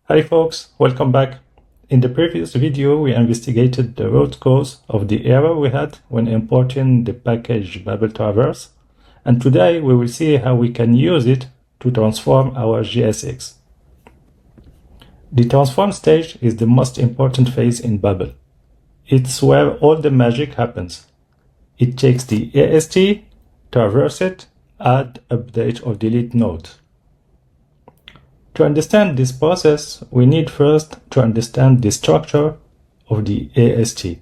Hi folks, welcome back. In the previous video, we investigated the root cause of the error we had when importing the package Babel Traverse, and today we will see how we can use it to transform our JSX. The transform stage is the most important phase in Babel. It's where all the magic happens. It takes the AST, traverse it, add, update or delete nodes. To understand this process, we need first to understand the structure of the AST.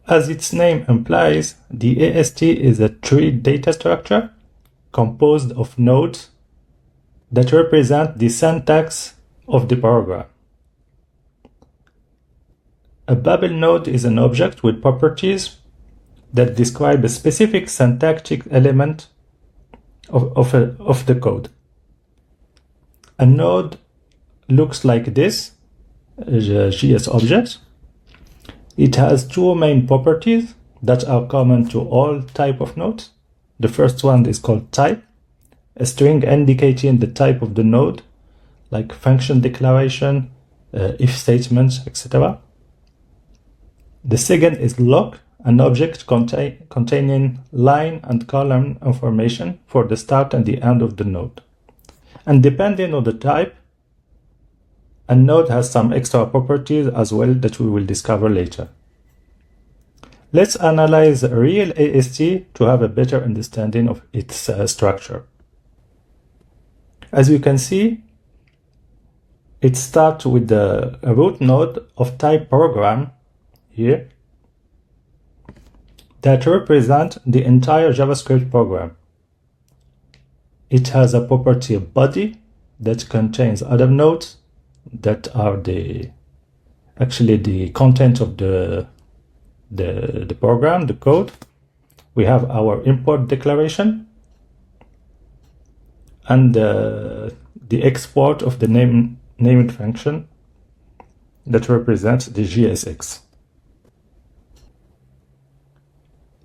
As its name implies, the AST is a tree data structure composed of nodes that represent the syntax of the program. A Babel node is an object with properties that describe a specific syntactic element of the code. A node looks like this, the JS object. It has two main properties that are common to all type of nodes. The first one is called type, a string indicating the type of the node, like function declaration, if statements, etc. The second is lock, an object containing line and column information for the start and the end of the node. And depending on the type, a node has some extra properties as well that we will discover later. Let's analyze a real AST to have a better understanding of its structure. As you can see, it starts with the root node of type program here that represent the entire JavaScript program. It has a property of body that contains other nodes that are actually the content of the program, the code. We have our import declaration and the export of the named function that represents the JSX.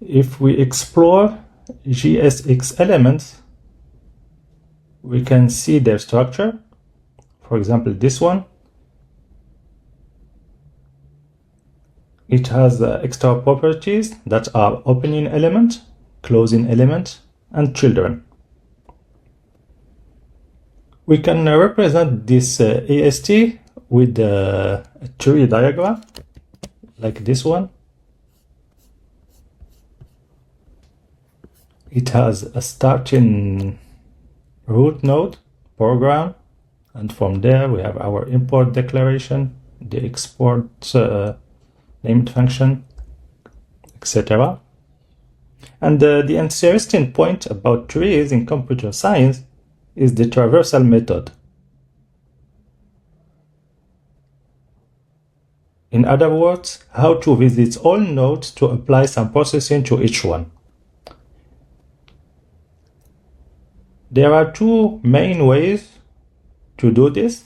If we explore JSX elements, we can see their structure. For example, this one. It has extra properties that are opening element, closing element, and children. We can represent this AST with a tree diagram, like this one. It has a starting root node program, and from there we have our import declaration, the export named function, etc. And the interesting point about trees in computer science is the traversal method. In other words, how to visit all nodes to apply some processing to each one. There are two main ways to do this.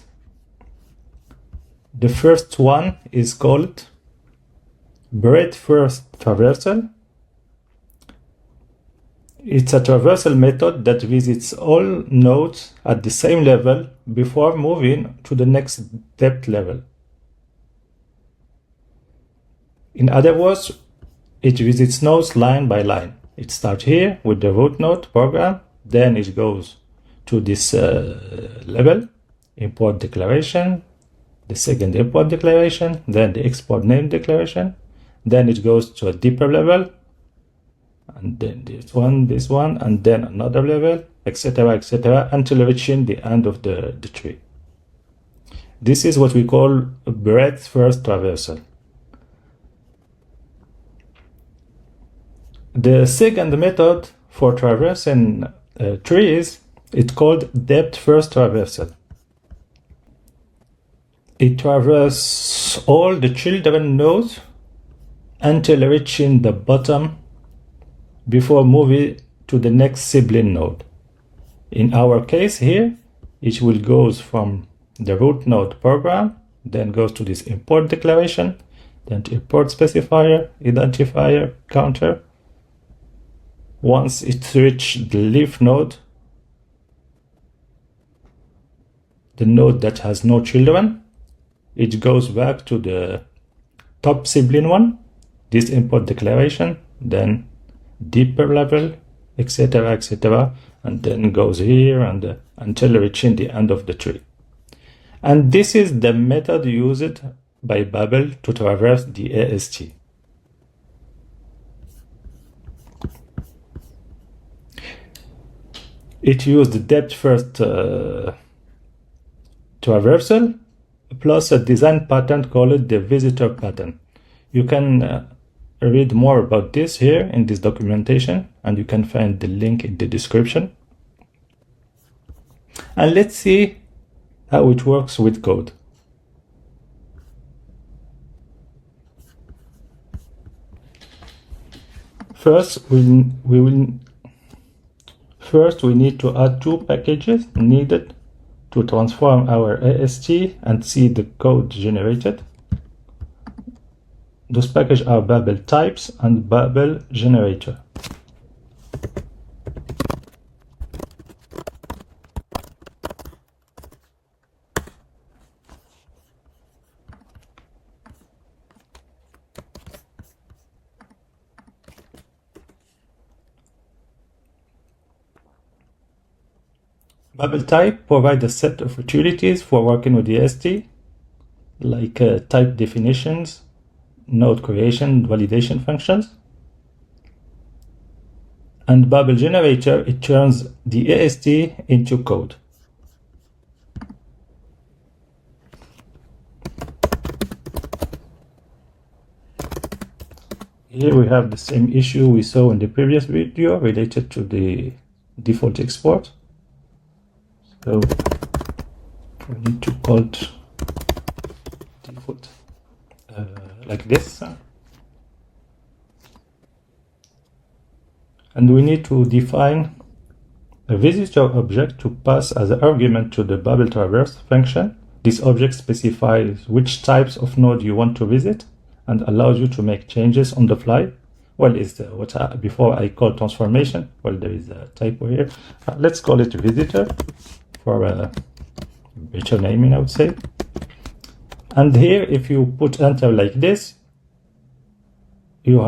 The first one is called breadth first traversal. It's a traversal method that visits all nodes at the same level before moving to the next depth level. In other words, it visits nodes line by line. It starts here with the root node program. Then it goes to this level, import declaration, the second import declaration, then the export name declaration. Then it goes to a deeper level, and then this one, and then another level, etc., until reaching the end of the tree. This is what we call breadth first traversal. The second method for traversing trees, it's called depth first traversal. It traverses all the children nodes until reaching the bottom before moving to the next sibling node. In our case here, it will go from the root node program, then goes to this import declaration, then to import specifier, identifier, counter. Once it reaches the leaf node, the node that has no children, it goes back to the top sibling one, this import declaration, then deeper level, etc., etc., and then goes here and until reaching the end of the tree. And this is the method used by Babel to traverse the AST. It used the depth-first traversal plus a design pattern called the visitor pattern. You can read more about this here in this documentation, and you can find the link in the description. And let's see how it works with code. First, we need to add two packages needed to transform our AST and see the code generated. Those packages are Babel types and Babel generator. Babel type provides a set of utilities for working with the AST, like type definitions, node creation, validation functions. And Babel generator, it turns the AST into code. Here we have the same issue we saw in the previous video related to the default export. So we need to call it default like this. And we need to define a visitor object to pass as an argument to the Babel traverse function. This object specifies which types of node you want to visit and allows you to make changes on the fly. Well, it's what before I call transformation. Well, there is a typo here. Let's call it visitor for a better naming, I would say. And here, if you put enter like this, you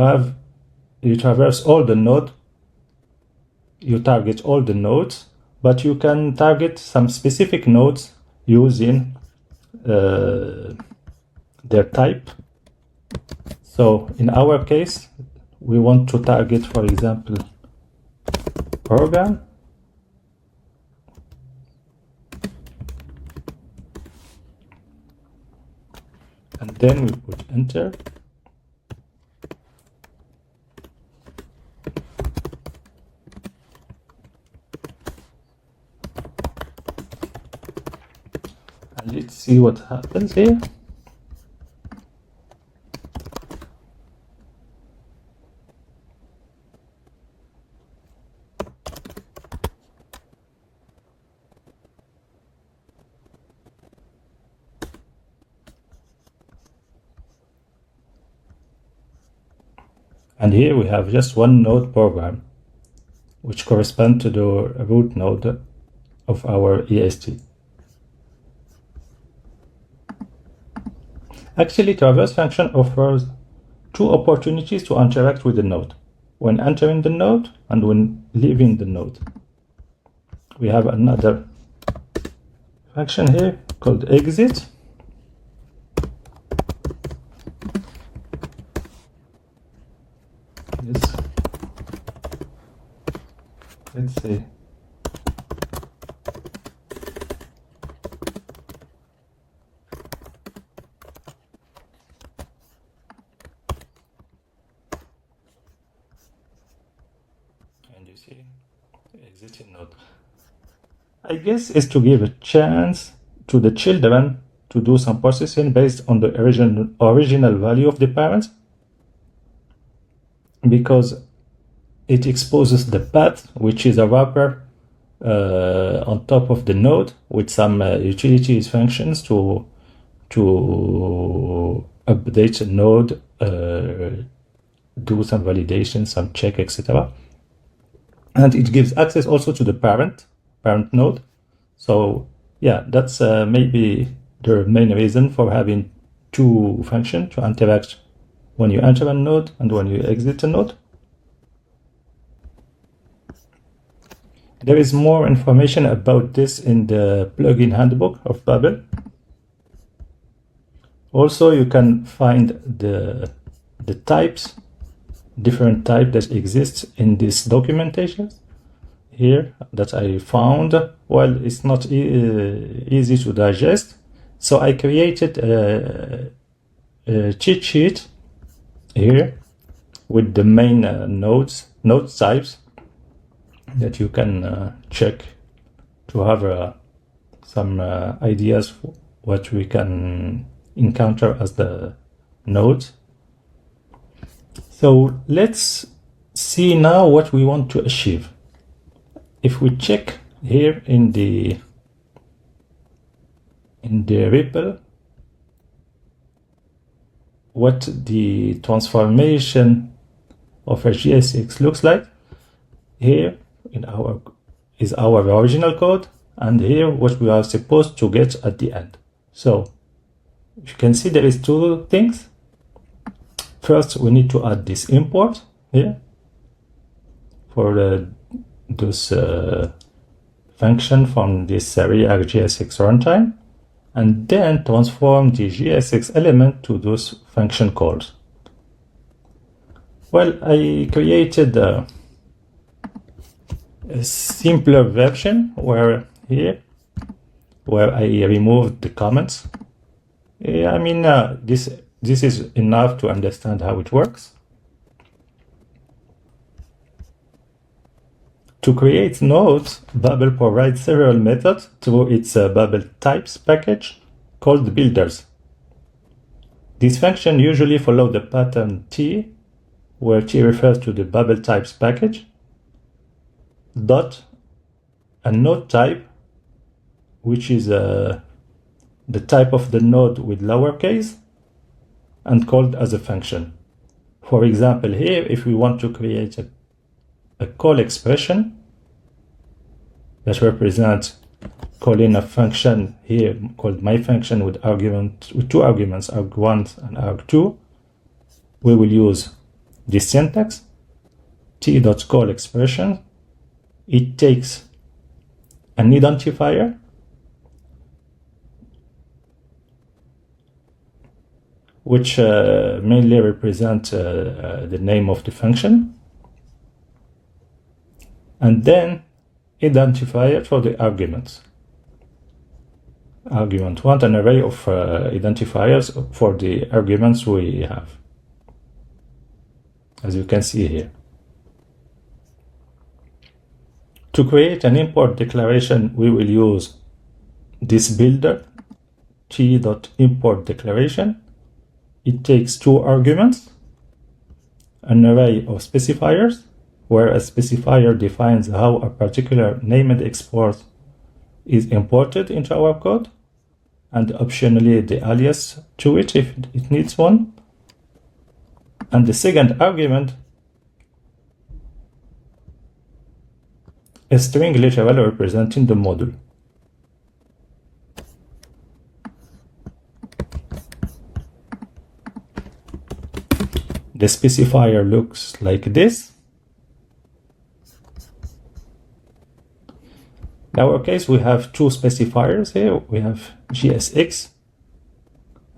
traverse all the nodes. You target all the nodes, but you can target some specific nodes using their type. So in our case, we want to target, for example, program. And then we put enter. And let's see what happens here. And here we have just one node program, which corresponds to the root node of our AST. Actually, traverse function offers two opportunities to interact with the node: when entering the node and when leaving the node. We have another function here called exit. Yes. Let's see. And you see, exiting node. I guess is to give a chance to the children to do some processing based on the original value of the parents, because it exposes the path, which is a wrapper on top of the node with some utilities functions to update the node, do some validation, some check, etc. And it gives access also to the parent node. So Yeah, that's maybe the main reason for having two functions to interact when you enter a node and when you exit a node. There is more information about this in the plugin handbook of Babel. Also, you can find the types, different types that exist in this documentation here that I found. Well, it's not easy to digest, so I created a cheat sheet here with the main node types that you can check to have some ideas for what we can encounter as the nodes. So let's see now what we want to achieve. If we check here in the REPL what the transformation of a JSX looks like, here in is our original code, and here what we are supposed to get at the end. So you can see there is two things. First, we need to add this import here for this function from this React JSX runtime, and then transform the JSX element to those function calls. Well, I created a simpler version where I removed the comments. I mean, this is enough to understand how it works. To create nodes, Babel provides several methods through its Babel types package called builders. These functions usually follow the pattern T, where T refers to the Babel types package, dot, a node type, which is the type of the node with lowercase, and called as a function. For example, here, if we want to create a call expression that represents calling a function here called my function with two arguments, arg1 and arg2, we will use this syntax, t.call expression. It takes an identifier which mainly represents the name of the function, and then identifier for the arguments. Argument 1, an array of identifiers for the arguments we have, as you can see here. To create an import declaration, we will use this builder, t.import declaration. It takes two arguments, an array of specifiers, where a specifier defines how a particular named export is imported into our code, and optionally the alias to it if it needs one. And the second argument, a string literal representing the module. The specifier looks like this. In our case, we have two specifiers here. We have JSX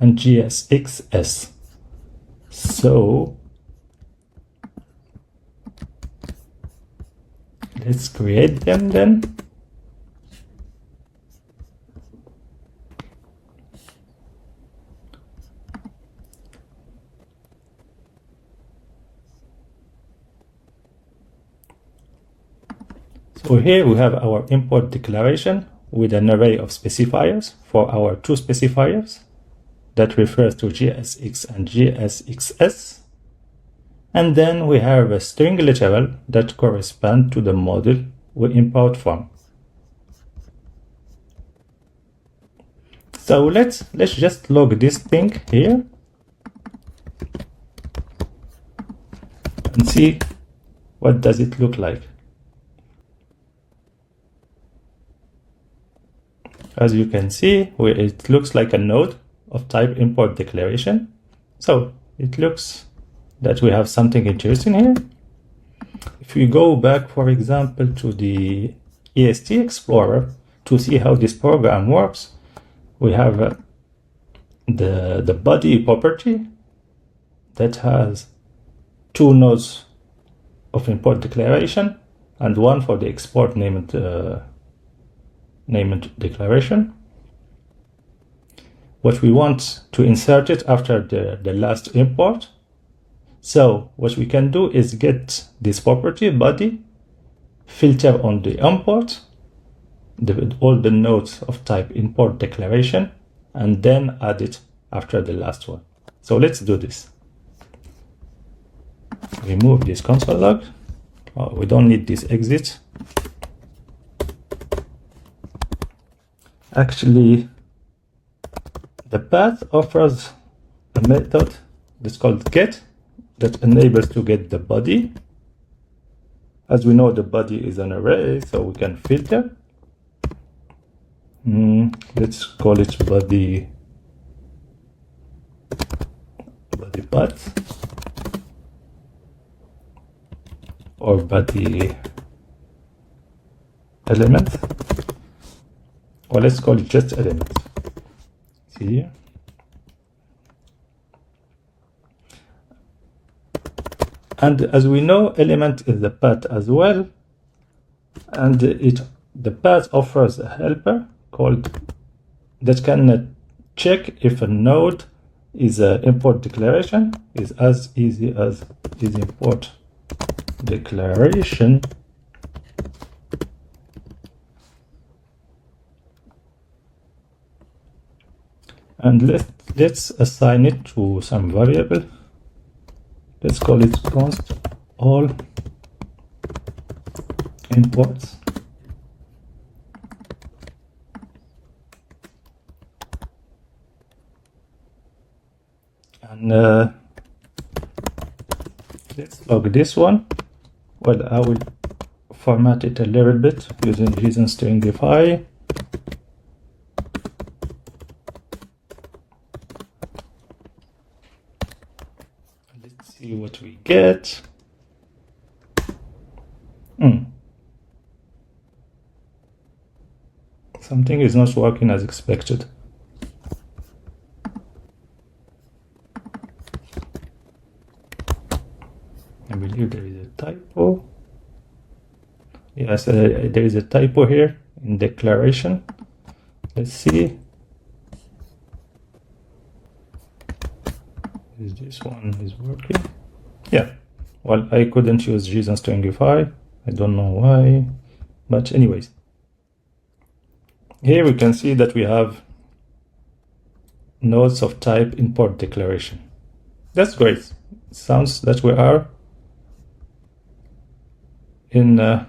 and JSXS. So let's create them then. So here we have our import declaration with an array of specifiers for our two specifiers that refers to JSX and JSXS. And then we have a string literal that corresponds to the module we import from. So let's just log this thing here and see what does it look like. as you can see, it looks like a node of type import declaration. So it looks that we have something interesting here. If we go back, for example, to the AST Explorer to see how this program works, we have the body property that has two nodes of import declaration and one for the export named declaration. What we want to insert it after the last import. So what we can do is get this property body, filter on the import, all the nodes of type import declaration, and then add it after the last one. So let's do this. Remove this console log. Oh, we don't need this exit. Actually, the path offers a method that's called get that enables to get the body. As we know, the body is an array, so we can filter. Let's call it body path or body element, or let's call it just element. See here. And as we know, element is the path as well, and the path offers a helper called that can check if a node is an import declaration. Is as easy as is import declaration, and let's assign it to some variable. Let's call it const all imports. And let's log this one. Well, I will format it a little bit using JSON stringify. Let's see what we get. Something is not working as expected. I believe there is a typo. Yes, there is a typo here in declaration. Let's see. Is this one is working? Yeah. Well, I couldn't use JSON stringify. I don't know why. But anyways. Here we can see that we have nodes of type import declaration. That's great. Sounds that we are in a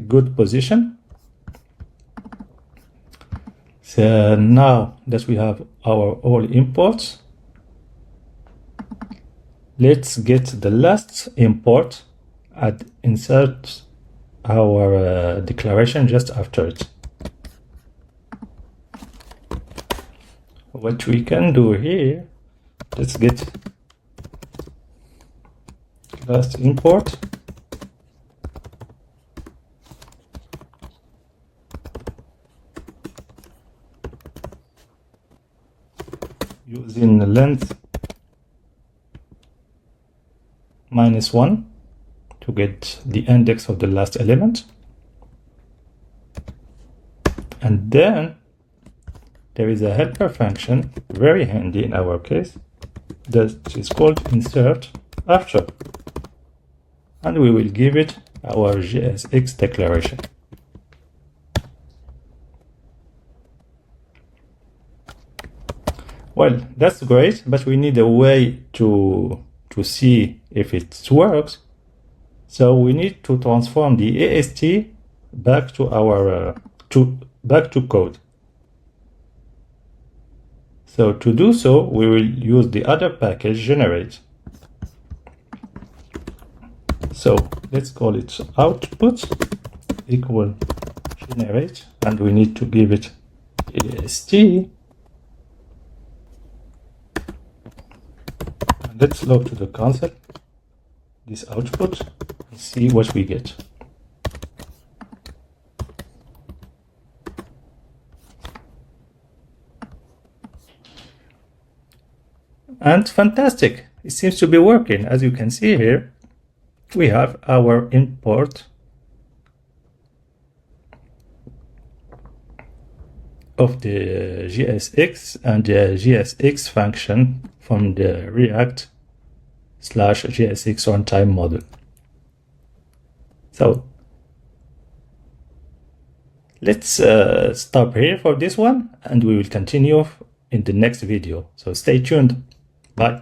good position. So now that we have our all imports, let's get the last import and insert our declaration just after it. What we can do here, let's get last import. Using the length -1 to get the index of the last element. And then there is a helper function, very handy in our case, that is called insert after. And we will give it our JSX declaration. Well, that's great, but we need a way to see if it works. So we need to transform the AST back to our back to code. So to do so, we will use the other package generate. So let's call it output equal generate, and we need to give it AST. Let's log to the console this output and see what we get. And fantastic, it seems to be working. As you can see here, we have our import of the JSX and the JSX function from the React/JSX runtime module. So let's stop here for this one, and we will continue in the next video. So stay tuned. Bye.